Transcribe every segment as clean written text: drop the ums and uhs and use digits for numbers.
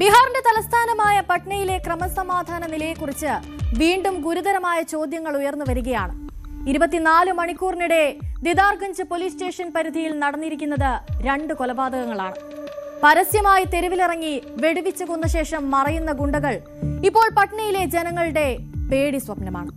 ബീഹാറിന്റെ തലസ്ഥാനമായ പട്നയിലെ ക്രമസമാധാന നിലയെക്കുറിച്ച് വീണ്ടും ഗുരുതരമായ ചോദ്യങ്ങൾ ഉയർന്നു വരികയാണ്. 24 മണിക്കൂറിനിടെ ദിദാർഗഞ്ച് പോലീസ് സ്റ്റേഷൻ പരിധിയിൽ നടന്നിരിക്കുന്നത് 2 കൊലപാതകങ്ങളാണ്. പരസ്യമായി തെരുവിലിറങ്ങി വെടിവെച്ച് കൊന്ന ശേഷം മറയുന്ന ഗുണ്ടകൾ ഇപ്പോൾ പട്നയിലെ ജനങ്ങളുടെ പേടി സ്വപ്നമാണ്.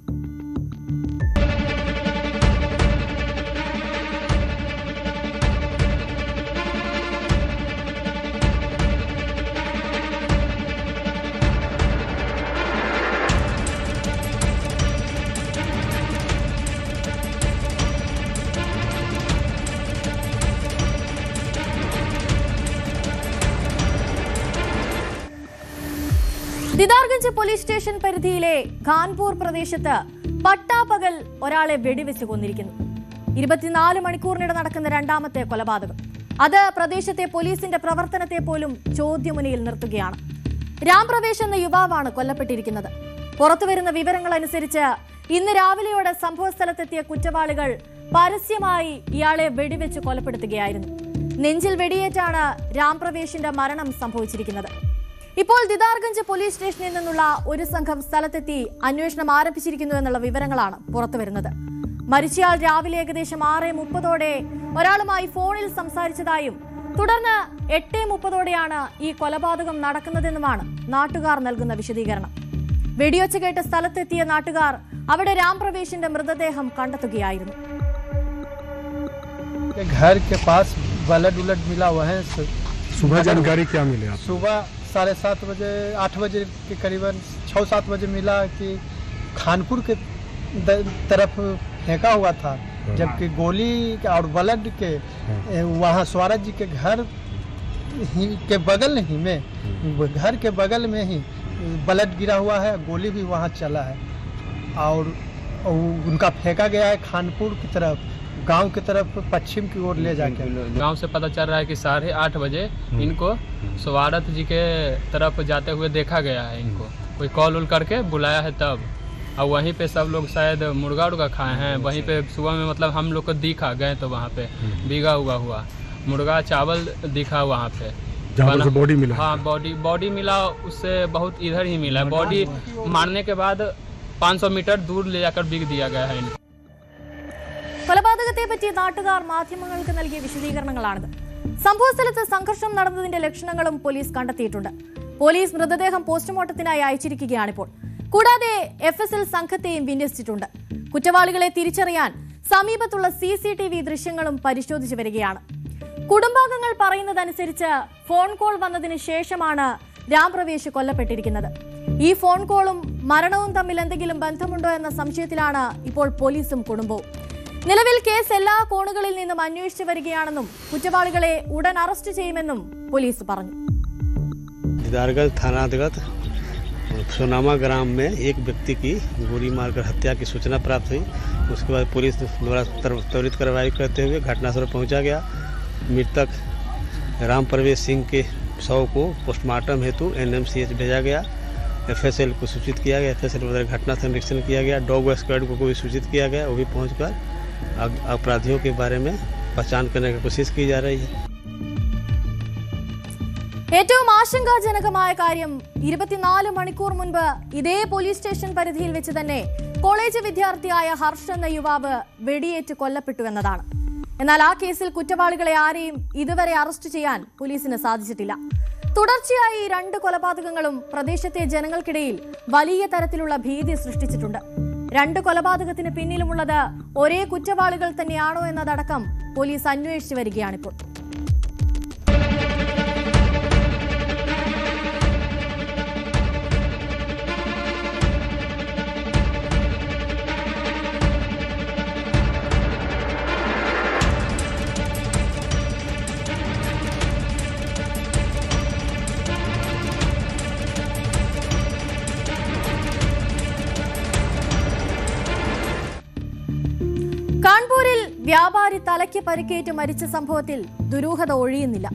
ദിദാർഗഞ്ച് പോലീസ് സ്റ്റേഷൻ പരിധിയിലെ ഖാൻപൂർ പ്രദേശത്ത് പട്ടാപ്പകൽ ഒരാളെ വെടിവെച്ച് കൊന്നിരിക്കുന്നു. 24 മണിക്കൂറിനിടെ നടക്കുന്ന 2ാമത്തെ കൊലപാതകം. അത് പ്രദേശത്തെ പോലീസിന്റെ പ്രവർത്തനത്തെ പോലും ചോദ്യമുനയിൽ നിർത്തുകയാണ്. രാംപ്രവേശ് എന്ന യുവാവാണ് കൊല്ലപ്പെട്ടിരിക്കുന്നത്. പുറത്തുവരുന്ന വിവരങ്ങൾ അനുസരിച്ച് ഇന്ന് രാവിലെയോടെ സംഭവസ്ഥലത്തെത്തിയ കുറ്റവാളികൾ പരസ്യമായി ഇയാളെ വെടിവെച്ച് കൊലപ്പെടുത്തുകയായിരുന്നു. നെഞ്ചിൽ വെടിയേറ്റാണ് രാംപ്രവേശിന്റെ മരണം സംഭവിച്ചിരിക്കുന്നത്. ഇപ്പോൾ ദിദാർഗഞ്ച് പോലീസ് സ്റ്റേഷനിൽ നിന്നുള്ള ഒരു സംഘം സ്ഥലത്തെത്തി അന്വേഷണം ആരംഭിച്ചിരിക്കുന്നു എന്നുള്ള വിവരങ്ങളാണ് പുറത്തുവരുന്നത്. മരിച്ചയാൾ രാവിലെ ഏകദേശം 6:30ഓടെ ഒരാളുമായി ഫോണിൽ സംസാരിച്ചതായും തുടർന്ന് 8:30ഓടെയാണ് ഈ കൊലപാതകം നടക്കുന്നതെന്നുമാണ് നാട്ടുകാർ നൽകുന്ന വിശദീകരണം. വെടിയൊച്ച കേട്ട സ്ഥലത്തെത്തിയ നാട്ടുകാർ അവിടെ രാംപ്രവേശിന്റെ മൃതദേഹം കണ്ടെത്തുകയായിരുന്നു. सुबह जानकारी क्या मिली? सुबह 7:30 बजे 8 बजे के करीबन 6-7 बजे मिला कि खानपुर के तरफ फेंका हुआ था, जबकि गोली और ब्लड के वहाँ स्वराज जी के घर ही के बगल ही में घर के बगल में ही ब्लड गिरा हुआ है, गोली भी वहाँ चला है और उनका फेंका गया है खानपुर की तरफ, गांव की तरफ पश्चिम की ओर ले जाके। गांव से पता चल रहा है कि 8:30 बजे इनको स्वारथ जी के तरफ जाते हुए देखा गया है। इनको कोई कॉल उल करके बुलाया है तब, और वहीं पे सब लोग शायद मुर्गा उर्गा खाए हैं। वहीं पे सुबह में मतलब हम लोग को दिखा गए तो वहाँ पे भीगा हुआ मुर्गा चावल दिखा वहाँ पे, जहाँ से बॉडी मिला। हाँ, बॉडी मिला, उससे बहुत इधर ही मिला। बॉडी मारने के बाद 500 मीटर दूर ले जाकर बिक दिया गया है इनको। കൊലപാതകത്തെ പറ്റി നാട്ടുകാർ മാധ്യമങ്ങൾക്ക് നൽകിയ വിശദീകരണങ്ങളാണിത്. സംഭവസ്ഥലത്ത് സംഘർഷം നടന്നതിന്റെ ലക്ഷണങ്ങളും പോലീസ് കണ്ടെത്തിയിട്ടുണ്ട്. പോലീസ് മൃതദേഹം പോസ്റ്റ്മോർട്ടത്തിനായി അയച്ചിരിക്കുകയാണിപ്പോൾ. കൂടാതെ FSL സംഘത്തെയും വിന്യസിച്ചിട്ടുണ്ട്. കുറ്റവാളികളെ തിരിച്ചറിയാൻ സമീപത്തുള്ള CCTV ദൃശ്യങ്ങളും പരിശോധിച്ചു വരികയാണ്. കുടുംബാംഗങ്ങൾ പറയുന്നതനുസരിച്ച് ഫോൺ കോൾ വന്നതിന് ശേഷമാണ് രാംപ്രവേശ് കൊല്ലപ്പെട്ടിരിക്കുന്നത്. ഈ ഫോൺ കോളും മരണവും തമ്മിൽ എന്തെങ്കിലും ബന്ധമുണ്ടോ എന്ന സംശയത്തിലാണ് ഇപ്പോൾ പോലീസും കുടുംബവും. നിലവിൽ കേസ് എല്ലാ കോണുകളിൽ നിന്നും അന്വേഷിച്ചു വരികയാണെന്നും കുറ്റവാളികളെ ഉടൻ അറസ്റ്റ് ചെയ്യുമെന്നും പോലീസ് പറഞ്ഞു. दिदारगंज थानांतर्गत सोनामा ग्राम में एक व्यक्ति की गोली मारकर हत्या की सूचना प्राप्त हुई। उसके बाद पुलिस द्वारा त्वरित कार्रवाई करते हुए घटनास्थल पहुंचा गया। मृतक रामप्रवेश सिंह के शव को पोस्टमार्टम हेतु NMCH भेजा गया। FSL को सूचित किया गया। FSL द्वारा घटनास्थल निरीक्षण किया गया। डॉग स्क्वाड को भी सूचित किया गया। वो भी पहुंचकर अपराधियों के बारे में पहचान करने की कोशिश की जा रही है. ഏറ്റവും ആശങ്കാജനകമായ കാര്യം 24 മണിക്കൂർ മുൻപ് ഇതേ പോലീസ് സ്റ്റേഷൻ പരിധിയിൽ വെച്ച് തന്നെ കോളേജ് വിദ്യാർത്ഥിയായ ഹർഷ് എന്ന യുവാവ് വെടിയേറ്റ് കൊല്ലപ്പെട്ടു എന്നതാണ്. എന്നാൽ ആ കേസിൽ കുറ്റവാളികളെ ആരെയും ഇതുവരെ അറസ്റ്റ് ചെയ്യാൻ പോലീസിന് സാധിച്ചിട്ടില്ല. തുടർച്ചയായി 2 കൊലപാതകങ്ങളും പ്രദേശത്തെ ജനങ്ങൾക്കിടയിൽ വലിയ തരത്തിലുള്ള ഭീതി സൃഷ്ടിച്ചിട്ടുണ്ട്. 2 കൊലപാതകത്തിന് പിന്നിലുമുള്ളത് ഒരേ കുറ്റവാളികൾ തന്നെയാണോ എന്നതടക്കം പോലീസ് അന്വേഷിച്ചു വരികയാണിപ്പോൾ. കാൺപൂരിൽ വ്യാപാരി തലയ്ക്ക് പരിക്കേറ്റ് മരിച്ച സംഭവത്തിൽ ദുരൂഹത ഒഴിയുന്നില്ല.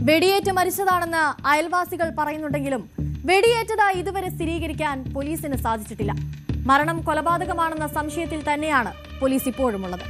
വെടിയേറ്റ് മരിച്ചതാണെന്ന് അയൽവാസികൾ പറയുന്നുണ്ടെങ്കിലും വെടിയേറ്റതായി ഇതുവരെ സ്ഥിരീകരിക്കാൻ പോലീസിന് സാധിച്ചിട്ടില്ല. മരണം കൊലപാതകമാണെന്ന സംശയത്തിൽ തന്നെയാണ് പോലീസ് ഇപ്പോഴുമുള്ളത്.